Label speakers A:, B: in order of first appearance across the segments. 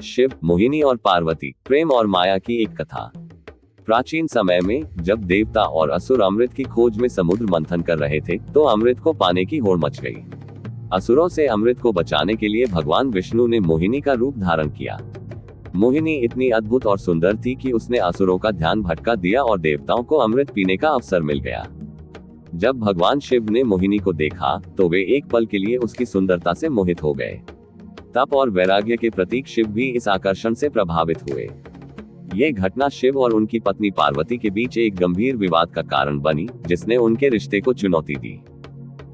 A: शिव, मोहिनी और पार्वती, प्रेम और माया की एक कथा। प्राचीन समय में जब देवता और असुर अमृत की खोज में समुद्र मंथन कर रहे थे, तो अमृत को पाने की होड़ मच गई। असुरों से अमृत को बचाने के लिए भगवान विष्णु ने मोहिनी का रूप धारण किया। मोहिनी इतनी अद्भुत और सुंदर थी कि उसने असुरों का ध्यान भटका दिया और देवताओं को अमृत पीने का अवसर मिल गया। जब भगवान शिव ने मोहिनी को देखा, तो वे एक पल के लिए उसकी सुंदरता से मोहित हो गए। तप और वैराग्य के प्रतीक शिव भी इस आकर्षण से प्रभावित हुए। ये घटना शिव और उनकी पत्नी पार्वती के बीच एक गंभीर विवाद का कारण बनी, जिसने उनके रिश्ते को चुनौती दी।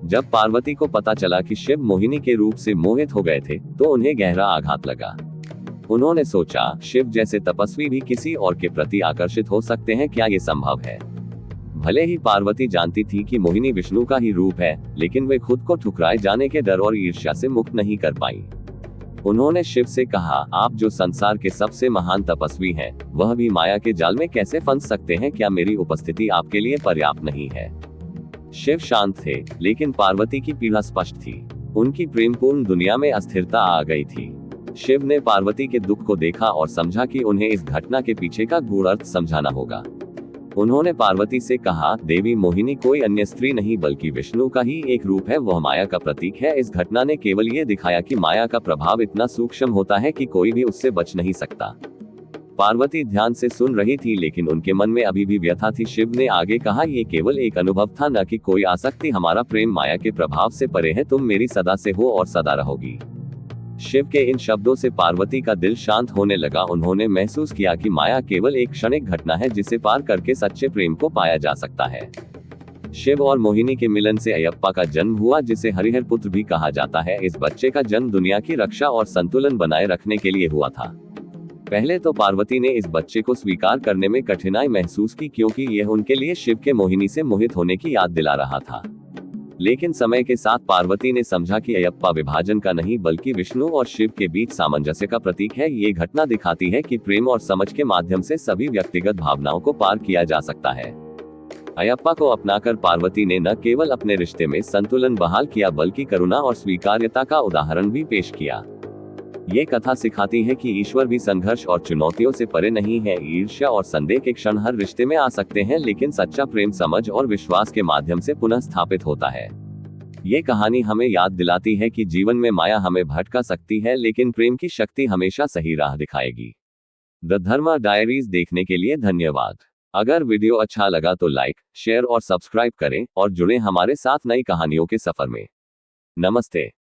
A: जब पार्वती को पता चला कि शिव मोहिनी के रूप से मोहित हो गए थे, तो उन्हें गहरा आघात लगा। उन्होंने सोचा, शिव जैसे तपस्वी भी किसी और के प्रति आकर्षित हो सकते हैं, क्या ये संभव है? भले ही पार्वती जानती थी कि मोहिनी विष्णु का ही रूप है, लेकिन वे खुद को ठुकराए जाने के डर और ईर्ष्या से मुक्त नहीं कर पाई। उन्होंने शिव से कहा, आप जो संसार के सबसे महान तपस्वी हैं, वह भी माया के जाल में कैसे फंस सकते हैं? क्या मेरी उपस्थिति आपके लिए पर्याप्त नहीं है? शिव शांत थे, लेकिन पार्वती की पीड़ा स्पष्ट थी। उनकी प्रेमपूर्ण दुनिया में अस्थिरता आ गई थी। शिव ने पार्वती के दुख को देखा और समझा कि उन्हें इस घटना के पीछे का गूढ़ अर्थ समझाना होगा। उन्होंने पार्वती से कहा, देवी मोहिनी कोई अन्य स्त्री नहीं बल्कि विष्णु का ही एक रूप है, वह माया का प्रतीक है। इस घटना ने केवल ये दिखाया कि माया का प्रभाव इतना सूक्ष्म होता है कि कोई भी उससे बच नहीं सकता। पार्वती ध्यान से सुन रही थी, लेकिन उनके मन में अभी भी व्यथा थी। शिव ने आगे कहा, ये केवल एक अनुभव था, न कि कोई आसक्ति। हमारा प्रेम माया के प्रभाव से परे है। तुम मेरी सदा से हो और सदा रहोगी। शिव के इन शब्दों से पार्वती का दिल शांत होने लगा। उन्होंने महसूस किया कि माया केवल एक क्षणिक घटना है, जिसे पार करके सच्चे प्रेम को पाया जा सकता है। शिव और मोहिनी के मिलन से अयप्पा का जन्म हुआ, जिसे हरिहर पुत्र भी कहा जाता है। इस बच्चे का जन्म दुनिया की रक्षा और संतुलन बनाए रखने के लिए हुआ था। पहले तो पार्वती ने इस बच्चे को स्वीकार करने में कठिनाई महसूस की, क्योंकि यह उनके लिए शिव के मोहिनी से मोहित होने की याद दिला रहा था। लेकिन समय के साथ पार्वती ने समझा कि अयप्पा विभाजन का नहीं बल्कि विष्णु और शिव के बीच सामंजस्य का प्रतीक है। ये घटना दिखाती है कि प्रेम और समझ के माध्यम से सभी व्यक्तिगत भावनाओं को पार किया जा सकता है। अयप्पा को अपनाकर पार्वती ने न केवल अपने रिश्ते में संतुलन बहाल किया, बल्कि करुणा और स्वीकार्यता का उदाहरण भी पेश किया। ये कथा सिखाती है कि ईश्वर भी संघर्ष और चुनौतियों से परे नहीं है। ईर्ष्या और संदेह के क्षण हर रिश्ते में आ सकते हैं, लेकिन सच्चा प्रेम समझ और विश्वास के माध्यम से पुनः स्थापित होता है। ये कहानी हमें याद दिलाती है कि जीवन में माया हमें भटका सकती है, लेकिन प्रेम की शक्ति हमेशा सही राह दिखाएगी। द धर्मा डायरीज देखने के लिए धन्यवाद। अगर वीडियो अच्छा लगा तो लाइक, शेयर और सब्सक्राइब करें और जुड़ें हमारे साथ नई कहानियों के सफर में। नमस्ते।